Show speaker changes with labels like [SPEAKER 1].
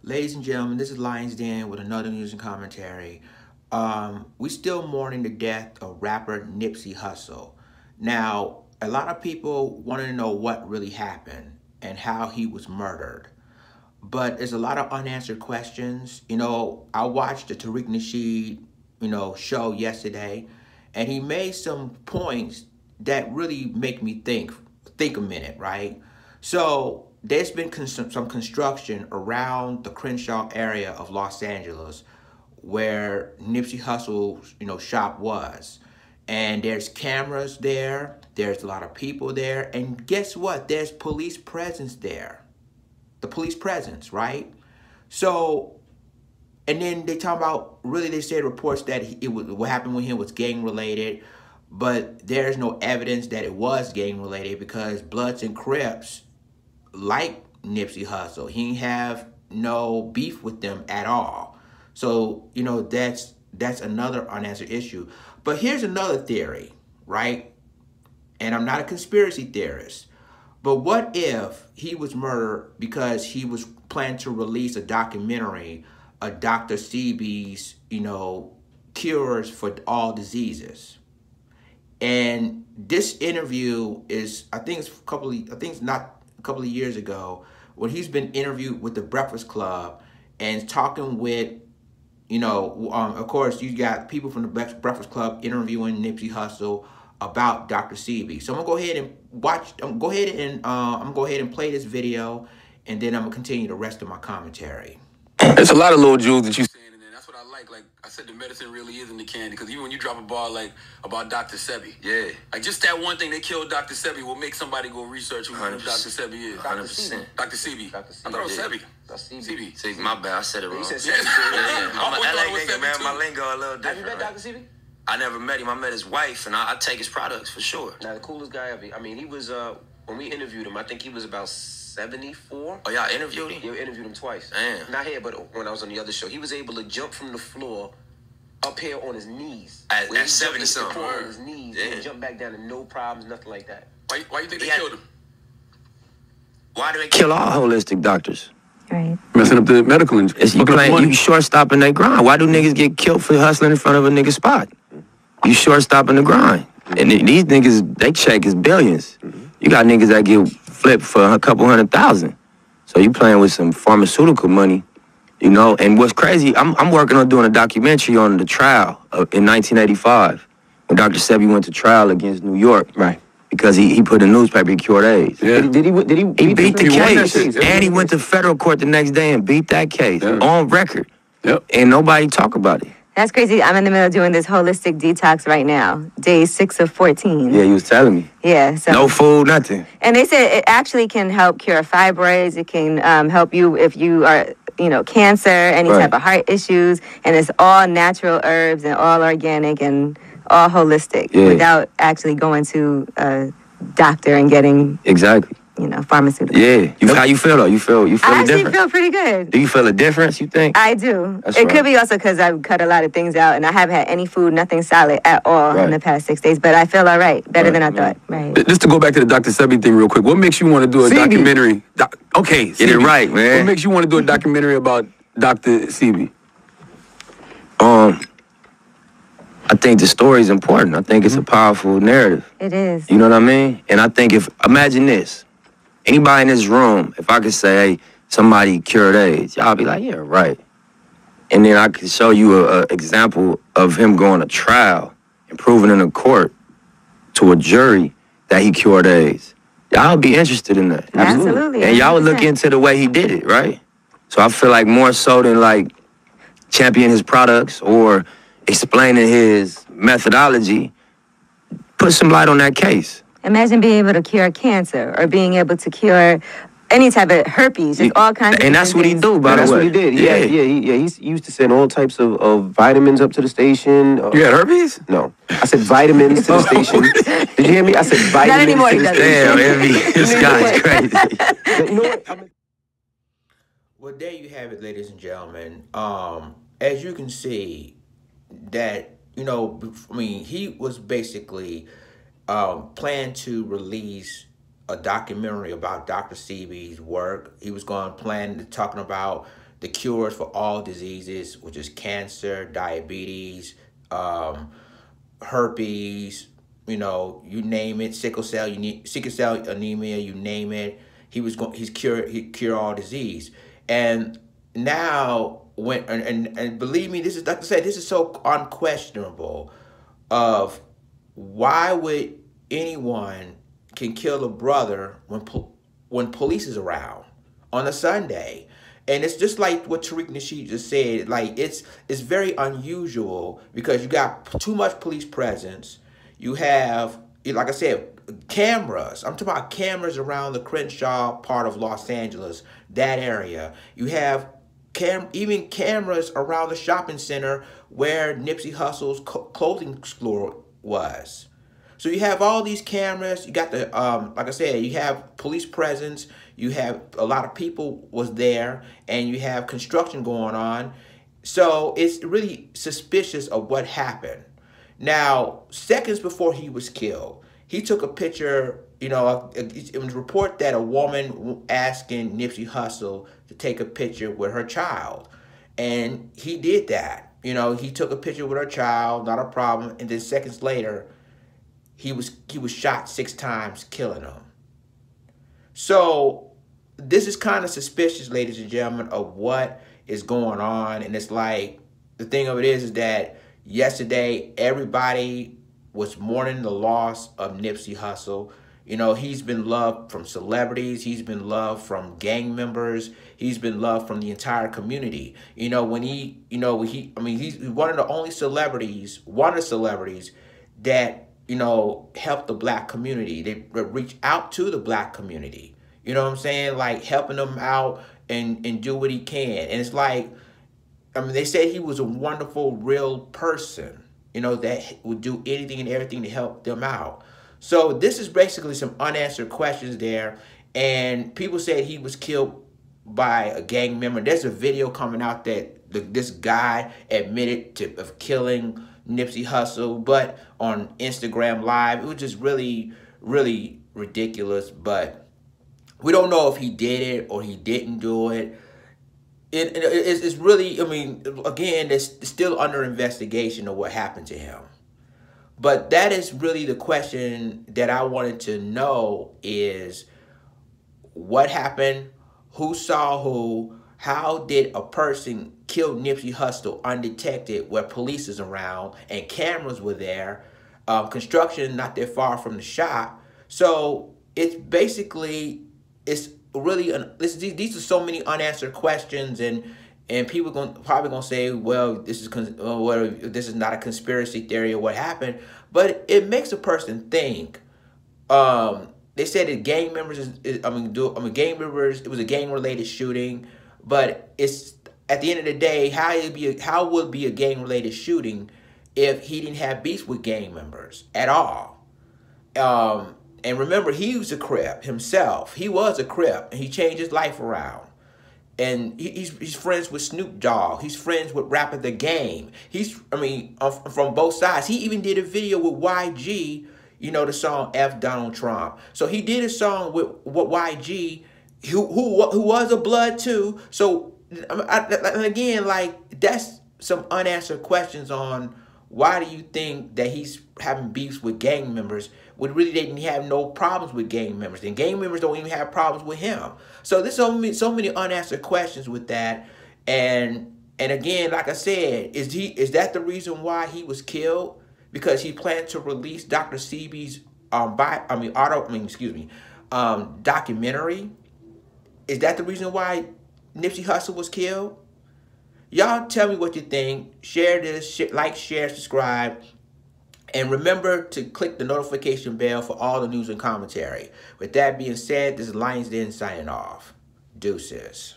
[SPEAKER 1] Ladies and gentlemen, this is Lions Den with another news and commentary. We still mourning the death of rapper Nipsey Hussle. Now, a lot of people want to know what really happened and how he was murdered. But there's a lot of unanswered questions. I watched the Tariq Nasheed, show yesterday, and he made some points that really make me think a minute, right? So there's been some construction around the Crenshaw area of Los Angeles where Nipsey Hussle's, shop was. And there's cameras there. There's a lot of people there. And guess what? There's police presence there. The police presence, right? So, and then they talk about, really they said reports that what happened with him was gang related, but there's no evidence that it was gang related because Bloods and Crips like Nipsey Hussle. He didn't have no beef with them at all. So, that's another unanswered issue. But here's another theory, right? And I'm not a conspiracy theorist, but what if he was murdered because he was planning to release a documentary of Dr. Sebi's, cures for all diseases? And this interview is, I think it's not a couple of years ago, when he's been interviewed with the Breakfast Club and talking with, of course, you got people from the Breakfast Club interviewing Nipsey Hussle about Dr. Sebi. So I'm gonna go ahead and I'm gonna go ahead and play this video, and then I'm gonna continue the rest of my commentary.
[SPEAKER 2] There's a lot of little jewels that you saying in there. That's what I like. Like I said, the medicine really is in the candy. Because even when you drop a bar like about Dr. Sebi, yeah, like just that one thing they killed Dr. Sebi will make somebody go research who Dr. Sebi is.
[SPEAKER 3] 100%.
[SPEAKER 2] Dr. Sebi. I thought it was Sebi.
[SPEAKER 3] That's
[SPEAKER 2] Sebi.
[SPEAKER 3] See, my bad. I said it wrong.
[SPEAKER 2] You said
[SPEAKER 3] Sebi.
[SPEAKER 2] Yeah.
[SPEAKER 3] I'm an LA
[SPEAKER 2] was
[SPEAKER 3] nigga,
[SPEAKER 2] Sebi
[SPEAKER 3] man.
[SPEAKER 2] too.
[SPEAKER 3] My lingo a little different.
[SPEAKER 4] Have you met
[SPEAKER 3] right?
[SPEAKER 4] Dr. Sebi?
[SPEAKER 3] I never met him. I met his wife, and I take his products for sure.
[SPEAKER 4] Now, the coolest guy ever. I mean, he was, when we interviewed him, I think he was about 74.
[SPEAKER 3] Oh, y'all interviewed him?
[SPEAKER 4] Yeah, we interviewed him twice.
[SPEAKER 3] Damn.
[SPEAKER 4] Not here, but when I was on the other show. He was able to jump from the floor up here on his knees.
[SPEAKER 3] At
[SPEAKER 4] Where he
[SPEAKER 3] 70-something.
[SPEAKER 4] jumped on his knees
[SPEAKER 3] Yeah.
[SPEAKER 4] and jump back down and no problems, nothing like that.
[SPEAKER 2] Why you think they killed him?
[SPEAKER 3] Why do they kill all holistic doctors?
[SPEAKER 5] Right.
[SPEAKER 2] Messing up the medical industry.
[SPEAKER 3] You short-stopping their grind. Why do niggas get killed for hustling in front of a nigga spot? You short-stopping the grind. And these niggas, they check is billions. You got niggas that get flipped for a couple $100,000. So you playing with some pharmaceutical money, And what's crazy, I'm working on doing a documentary on the trial in 1985 when Dr. Sebi went to trial against New York.
[SPEAKER 6] Right.
[SPEAKER 3] Because he put in the newspaper he cured AIDS.
[SPEAKER 6] Yeah.
[SPEAKER 3] He beat the case. And he went to federal court the next day and beat that case on record.
[SPEAKER 6] Yep.
[SPEAKER 3] And nobody talk about it.
[SPEAKER 5] That's crazy. I'm in the middle of doing this holistic detox right now. Day 6 of 14.
[SPEAKER 3] Yeah, you was telling me.
[SPEAKER 5] Yeah. So.
[SPEAKER 3] No food, nothing.
[SPEAKER 5] And they said it actually can help cure fibroids. It can help you if you are, cancer, any type of heart issues. And it's all natural herbs and all organic and all holistic without actually going to a doctor and getting
[SPEAKER 3] exactly.
[SPEAKER 5] Pharmaceuticals.
[SPEAKER 3] Yeah. How you feel though? You feel
[SPEAKER 5] I actually
[SPEAKER 3] different?
[SPEAKER 5] feel pretty good.
[SPEAKER 3] Do you feel a difference, you think?
[SPEAKER 5] I do.
[SPEAKER 3] That's
[SPEAKER 5] it
[SPEAKER 3] right.
[SPEAKER 5] could be also because I've cut a lot of things out and I haven't had any food, nothing solid at all in the past 6 days. But I feel all right, better than I thought. Right.
[SPEAKER 2] Just to go back to the Dr. Sebi thing real quick, what makes you want to do a documentary? Okay,
[SPEAKER 3] Get it right, man.
[SPEAKER 2] What makes you want to do a documentary about Dr. Sebi?
[SPEAKER 3] I think the story is important. I think it's a powerful narrative.
[SPEAKER 5] It is.
[SPEAKER 3] You know what I mean? And I think imagine this. Anybody in this room, if I could say, hey, somebody cured AIDS, y'all be like, yeah, right. And then I could show you an example of him going to trial and proving in a court to a jury that he cured AIDS. Y'all would be interested in that.
[SPEAKER 5] Absolutely.
[SPEAKER 3] And y'all would look into the way he did it, right? So I feel like more so than like championing his products or explaining his methodology, put some light on that case.
[SPEAKER 5] Imagine being able to cure cancer or being able to cure any type of herpes, just all kinds of
[SPEAKER 3] And that's what he do, by the way.
[SPEAKER 6] That's what he did. He used to send all types of vitamins up to the station.
[SPEAKER 2] You had herpes?
[SPEAKER 6] No. I said vitamins to the station. Did you hear me? I said vitamins
[SPEAKER 5] Not anymore,
[SPEAKER 6] to the station.
[SPEAKER 3] Damn, Envy, this guy's crazy.
[SPEAKER 6] You know what?
[SPEAKER 1] Well, there you have it, ladies and gentlemen. As you can see, that, he was basically planned to release a documentary about Dr. Sebi's work. He was talking about, the cures for all diseases, which is cancer, diabetes, herpes, you know, you name it, sickle cell anemia, you name it. He cure all disease. And now and believe me, this is, like I said, this is so unquestionable of why would anyone can kill a brother when police is around on a Sunday. And it's just like what Tariq Nasheed just said. Like, it's very unusual because you got too much police presence. You have, like I said, cameras. I'm talking about cameras around the Crenshaw part of Los Angeles, that area. You have even cameras around the shopping center where Nipsey Hussle's clothing store was. So you have all these cameras. You got the, like I said, you have police presence. You have a lot of people was there, and you have construction going on. So it's really suspicious of what happened. Now, seconds before he was killed, he took a picture. You know, it was a report that a woman asking Nipsey Hussle to take a picture with her child, and he did that. You know, he took a picture with her child, not a problem. And then seconds later, he was shot 6 times, killing him. So this is kind of suspicious, ladies and gentlemen, of what is going on. And it's like, the thing of it is that yesterday everybody was mourning the loss of Nipsey Hussle. You know, he's been loved from celebrities. He's been loved from gang members. He's been loved from the entire community. You know, he's one of the only celebrities, that, you know, help the black community. They reach out to the black community. You know what I'm saying? Like, helping them out and do what he can. And it's like, I mean, they said he was a wonderful, real person, you know, that would do anything and everything to help them out. So this is basically some unanswered questions there. And people said he was killed by a gang member. There's a video coming out that this guy admitted of killing Nipsey Hussle, but on Instagram Live. It was just really, really ridiculous. But we don't know if he did it or he didn't do it. It's really, I mean, again, it's still under investigation of what happened to him. But that is really the question that I wanted to know is what happened, who saw who, how did a person kill Nipsey Hussle undetected where police is around and cameras were there, construction not that far from the shop. So it's basically, it's really, these are so many unanswered questions, and people probably gonna say, well, this is not a conspiracy theory or what happened, but it makes a person think. They said that gang members it was a gang related shooting, but it's at the end of the day, how would it be a gang related shooting if he didn't have beef with gang members at all? And remember, he was a Crip himself. He was a Crip, and he changed his life around. And he's friends with Snoop Dogg. He's friends with Rapper The Game. From both sides. He even did a video with YG, you know, the song F Donald Trump. So he did a song with YG, who was a blood too. So, and again, like, that's some unanswered questions on why do you think that he's having beefs with gang members when really they didn't have no problems with gang members, and gang members don't even have problems with him. So there's so many unanswered questions with that. And again, like I said, is that the reason why he was killed? Because he planned to release Dr. Sebi's documentary? Is that the reason why Nipsey Hussle was killed? Y'all tell me what you think. Share this, like, share, subscribe. And remember to click the notification bell for all the news and commentary. With that being said, this is Lions Den signing off. Deuces.